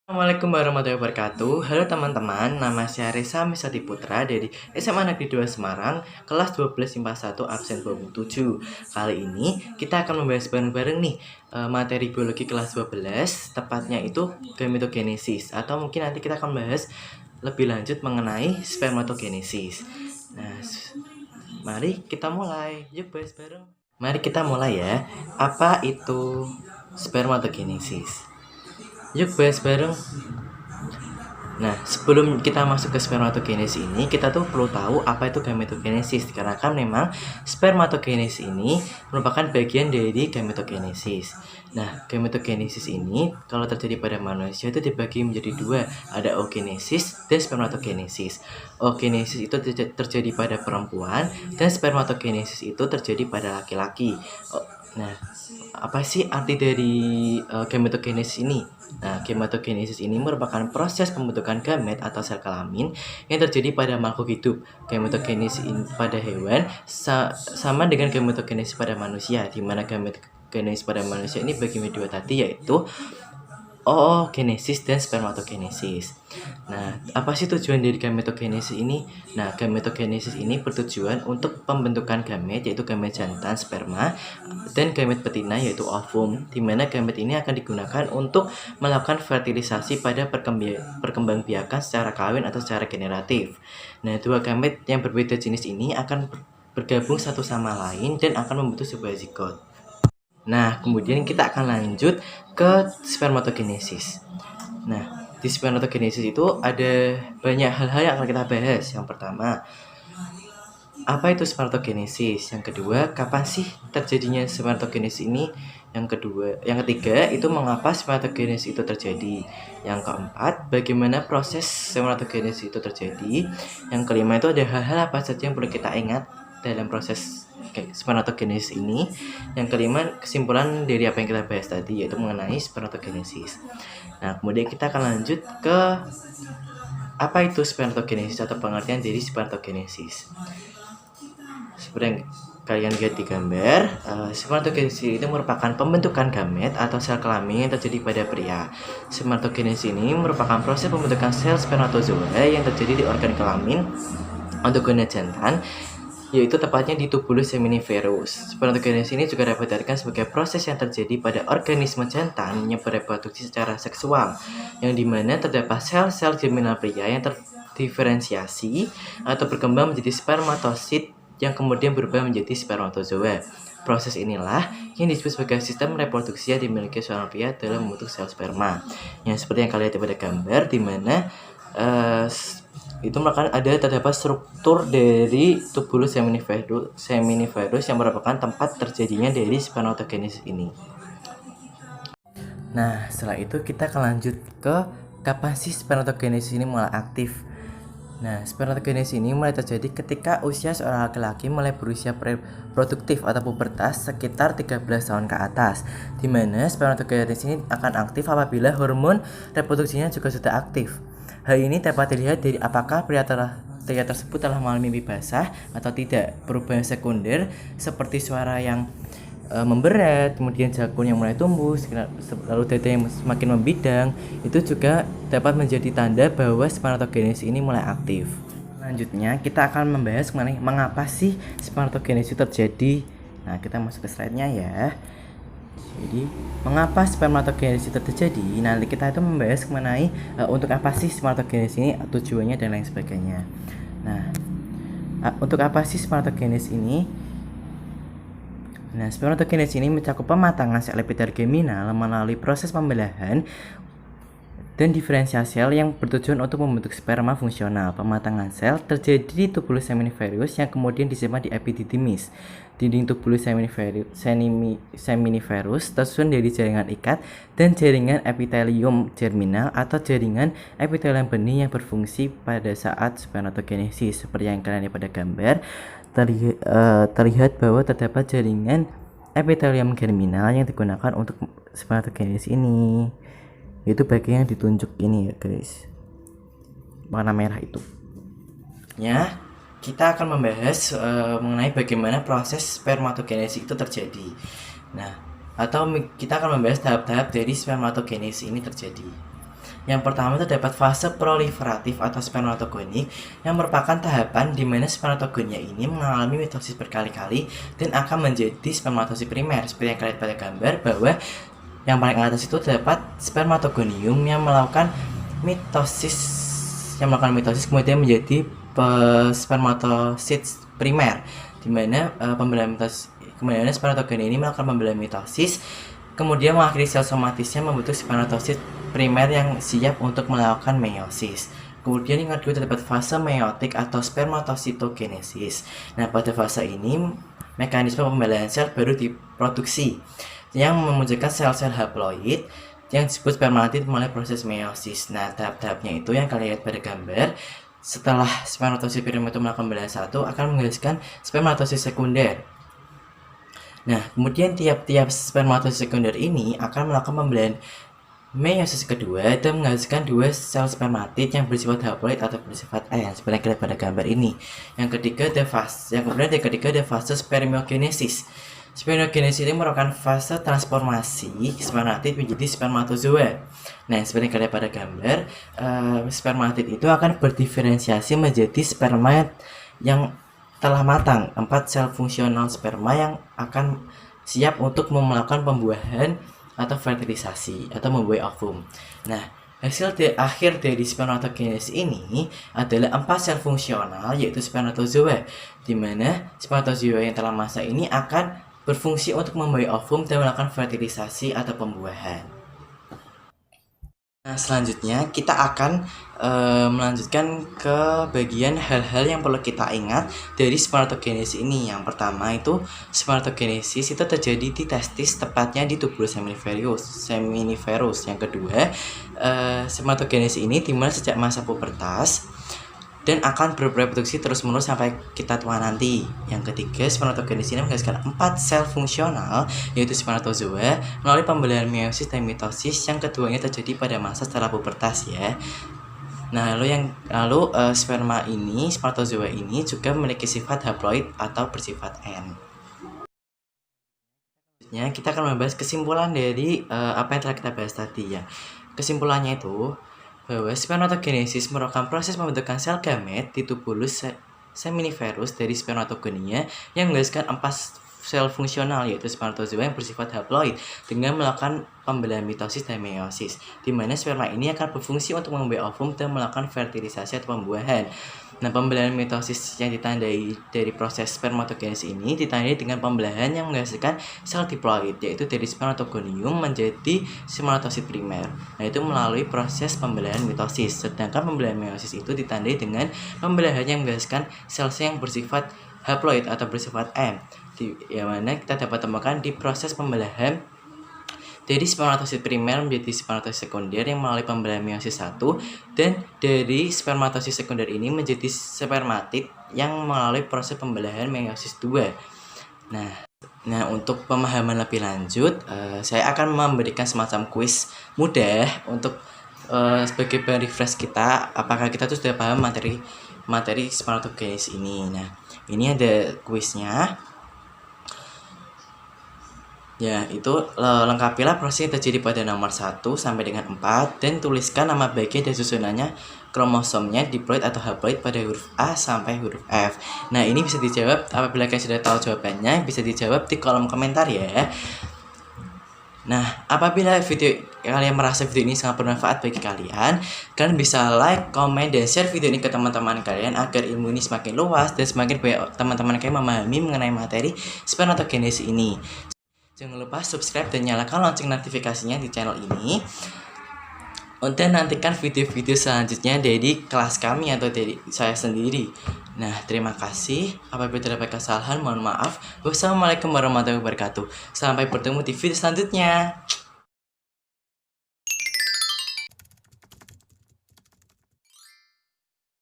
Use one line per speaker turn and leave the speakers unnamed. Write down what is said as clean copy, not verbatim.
Assalamualaikum warahmatullahi wabarakatuh. Halo teman-teman, nama saya Reza Misati Putra dari SMA Negeri 2 Semarang, kelas 12 IPA 1 absen 27. Kali ini kita akan membahas bareng-bareng nih materi biologi kelas 12, tepatnya itu gametogenesis, atau mungkin nanti kita akan bahas lebih lanjut mengenai spermatogenesis. Nah, mari kita mulai. Yuk bahas bareng. Mari kita mulai ya. Apa itu spermatogenesis? Yuk bahas bareng. Nah, sebelum kita masuk ke spermatogenesis ini, kita tuh perlu tahu apa itu gametogenesis. Karena kan memang spermatogenesis ini merupakan bagian dari gametogenesis. Nah, gametogenesis ini kalau terjadi pada manusia itu dibagi menjadi dua, ada oogenesis dan spermatogenesis. Oogenesis itu terjadi pada perempuan dan spermatogenesis itu terjadi pada laki-laki. Nah, apa sih arti dari gametogenesis ini? Nah, gametogenesis ini merupakan proses pembentukan gamet atau sel kelamin yang terjadi pada makhluk hidup. Gametogenesis pada hewan sama dengan gametogenesis pada manusia, di mana gametogenesis pada manusia ini bagi dua tadi, yaitu oogenesis dan spermatogenesis. Nah, apa sih tujuan dari gametogenesis ini? Nah, gametogenesis ini bertujuan untuk pembentukan gamet, yaitu gamet jantan sperma, dan gamet betina, yaitu ovum, di mana gamet ini akan digunakan untuk melakukan fertilisasi pada perkembangbiakan secara kawin atau secara generatif. Nah, dua gamet yang berbeda jenis ini akan bergabung satu sama lain dan akan membentuk sebuah zigot. Nah, kemudian kita akan lanjut ke spermatogenesis. Nah, di spermatogenesis itu ada banyak hal-hal yang akan kita bahas. Yang pertama, apa itu spermatogenesis? Yang kedua, kapan sih terjadinya spermatogenesis ini? Yang ketiga, itu mengapa spermatogenesis itu terjadi? Yang keempat, bagaimana proses spermatogenesis itu terjadi? Yang kelima, itu ada hal-hal apa saja yang perlu kita ingat dalam proses spermatogenesis ini. Yang kelima, kesimpulan dari apa yang kita bahas tadi, yaitu mengenai spermatogenesis. Nah, kemudian kita akan lanjut ke apa itu spermatogenesis atau pengertian dari spermatogenesis. Seperti yang kalian lihat di gambar, spermatogenesis itu merupakan pembentukan gamet atau sel kelamin yang terjadi pada pria. Spermatogenesis ini merupakan proses pembentukan sel spermatozoa yang terjadi di organ kelamin ontogena jantan, yaitu tepatnya di tubulus seminiferus. Spermatogenesis ini juga dapat diartikan sebagai proses yang terjadi pada organisme jantan yang bereproduksi secara seksual, yang dimana terdapat sel-sel germinal pria yang terdiferensiasi atau berkembang menjadi spermatosit yang kemudian berubah menjadi spermatozoa. Proses inilah yang disebut sebagai sistem reproduksi yang dimiliki seorang pria dalam membentuk sel sperma. Yang seperti yang kalian lihat pada gambar, di mana itu merupakan terdapat struktur dari tubulus seminiferus yang merupakan tempat terjadinya dari spermatogenesis ini. Nah, setelah itu kita akan lanjut ke kapan sih spermatogenesis ini mulai aktif. Nah, spermatogenesis ini mulai terjadi ketika usia seorang laki-laki mulai berusia produktif atau pubertas sekitar 13 tahun ke atas, di mana spermatogenesis ini akan aktif apabila hormon reproduksinya juga sudah aktif. Hal ini dapat dilihat dari apakah pria tersebut telah mengalami mimpi basah atau tidak. Perubahan sekunder seperti suara yang memberat, kemudian jakun yang mulai tumbuh, lalu dada yang semakin membidang, itu juga dapat menjadi tanda bahwa spermatogenesis ini mulai aktif. Selanjutnya kita akan membahas mengenai mengapa sih spermatogenesis terjadi. Nah, kita masuk ke slide-nya ya. Jadi, mengapa spermatogenesis itu terjadi? Nanti kita itu membahas mengenai untuk apa sih spermatogenesis ini, tujuannya dan lain sebagainya. Nah, untuk apa sih spermatogenesis ini? Nah, spermatogenesis ini mencakup pematangan sel epitel germinal melalui proses pembelahan dan diferensiasi sel yang bertujuan untuk membentuk sperma fungsional. Pematangan sel terjadi di tubulus seminiferus yang kemudian disimpan di epididymis. Dinding tubulus seminiferus tersusun dari jaringan ikat dan jaringan epitelium germinal atau jaringan epitelium benih yang berfungsi pada saat spermatogenesis. Seperti yang kalian lihat pada gambar, terlihat bahwa terdapat jaringan epitelium germinal yang digunakan untuk spermatogenesis ini. Itu bagian yang ditunjuk ini ya guys, warna merah itu ya. Kita akan membahas mengenai bagaimana proses spermatogenesis itu terjadi. Nah, atau kita akan membahas tahap-tahap dari spermatogenesis ini terjadi. Yang pertama terdapat fase proliferatif atau spermatogenik, yang merupakan tahapan di mana spermatogennya ini mengalami mitosis berkali-kali dan akan menjadi spermatosit primer. Seperti yang kalian lihat pada gambar bahwa yang paling atas itu terdapat spermatogonium yang melakukan mitosis kemudian menjadi spermatosit primer, di mana pembelahan mitosis kemudian spermatogen ini melakukan pembelahan mitosis, kemudian mengakhiri sel somatisnya membentuk spermatosit primer yang siap untuk melakukan meiosis. Kemudian yang kedua terdapat fase meiotik atau spermatositogenesis. Nah, pada fase ini mekanisme pembelahan sel baru diproduksi yang memunculkan sel-sel haploid yang disebut spermatid mulai proses meiosis. Nah, tahap-tahapnya itu yang kalian lihat pada gambar. Setelah spermatosit primer itu melakukan pembelahan satu, akan menghasilkan spermatosit sekunder. Nah, kemudian tiap-tiap spermatosit sekunder ini akan melakukan pembelahan meiosis kedua dan menghasilkan dua sel spermatid yang bersifat haploid atau bersifat N seperti yang kita lihat pada gambar ini. Yang ketiga ada fase spermiogenesis. Spermiogenesis ini merupakan fase transformasi spermatid menjadi spermatozoa. Nah, seperti yang kita lihat pada gambar, spermatid itu akan berdiferensiasi menjadi sperma yang telah matang, 4 sel fungsional sperma yang akan siap untuk melakukan pembuahan atau fertilisasi atau membuai ovum. Nah, hasil akhir dari spermatogenesis ini adalah 4 sel fungsional yaitu spermatozoa, di mana spermatozoa yang telah masak ini akan berfungsi untuk membuai ovum dan melakukan fertilisasi atau pembuahan. Nah, selanjutnya kita akan melanjutkan ke bagian hal-hal yang perlu kita ingat dari spermatogenesis ini. Yang pertama itu spermatogenesis itu terjadi di testis, tepatnya di tubulus seminiferus. Yang kedua, spermatogenesis ini dimulai sejak masa pubertas dan akan bereproduksi terus-menerus sampai kita tua nanti. Yang ketiga, spermatogenesis ini menghasilkan 4 sel fungsional yaitu spermatozoa melalui pembelahan meiosis dan mitosis. Yang keduanya terjadi pada masa setelah pubertas ya. Nah, spermatozoa ini juga memiliki sifat haploid atau bersifat N. Selanjutnya kita akan membahas kesimpulan dari apa yang telah kita bahas tadi ya. Kesimpulannya itu bahwa spermatogenesis merupakan proses pembentukan sel gamet di tubulus seminiferus dari spermatogenia yang menghasilkan 4 sel fungsional yaitu spermatozoa yang bersifat haploid dengan melakukan pembelahan mitosis dan meiosis, di mana sperma ini akan berfungsi untuk membuai ovum dan melakukan fertilisasi atau pembuahan. Nah, pembelahan mitosis yang ditandai dari proses spermatogenesis ini ditandai dengan pembelahan yang menghasilkan sel diploid, yaitu dari spermatogonium menjadi spermatosit primer. Nah, itu melalui proses pembelahan mitosis. Sedangkan pembelahan meiosis itu ditandai dengan pembelahan yang menghasilkan sel-sel yang bersifat haploid atau bersifat M, yang mana kita dapat temukan di proses pembelahan dari spermatosit primer menjadi spermatosit sekunder yang melalui pembelahan meiosis 1, dan dari spermatosit sekunder ini menjadi spermatid yang melalui proses pembelahan meiosis 2. Nah, untuk pemahaman lebih lanjut, saya akan memberikan semacam kuis mudah untuk sebagai bahan refresh kita, apakah kita tuh sudah paham materi spermatogenesis ini. Nah, ini ada kuisnya. Ya, itu lengkapilah proses yang terjadi pada nomor 1 sampai dengan 4 dan tuliskan nama bagian dan susunannya kromosomnya diploid atau haploid pada huruf A sampai huruf F. Nah, ini bisa dijawab apabila kalian sudah tahu jawabannya, bisa dijawab di kolom komentar ya. Nah, apabila kalian merasa video ini sangat bermanfaat bagi kalian bisa like, komen, dan share video ini ke teman-teman kalian agar ilmu ini semakin luas dan semakin banyak teman-teman kalian memahami mengenai materi spermatogenesis ini. Jangan lupa subscribe dan nyalakan lonceng notifikasinya di channel ini. Untuk nantikan video-video selanjutnya dari kelas kami atau dari saya sendiri. Nah, terima kasih. Apabila terdapat kesalahan, mohon maaf. Wassalamualaikum warahmatullahi wabarakatuh. Sampai bertemu di video selanjutnya.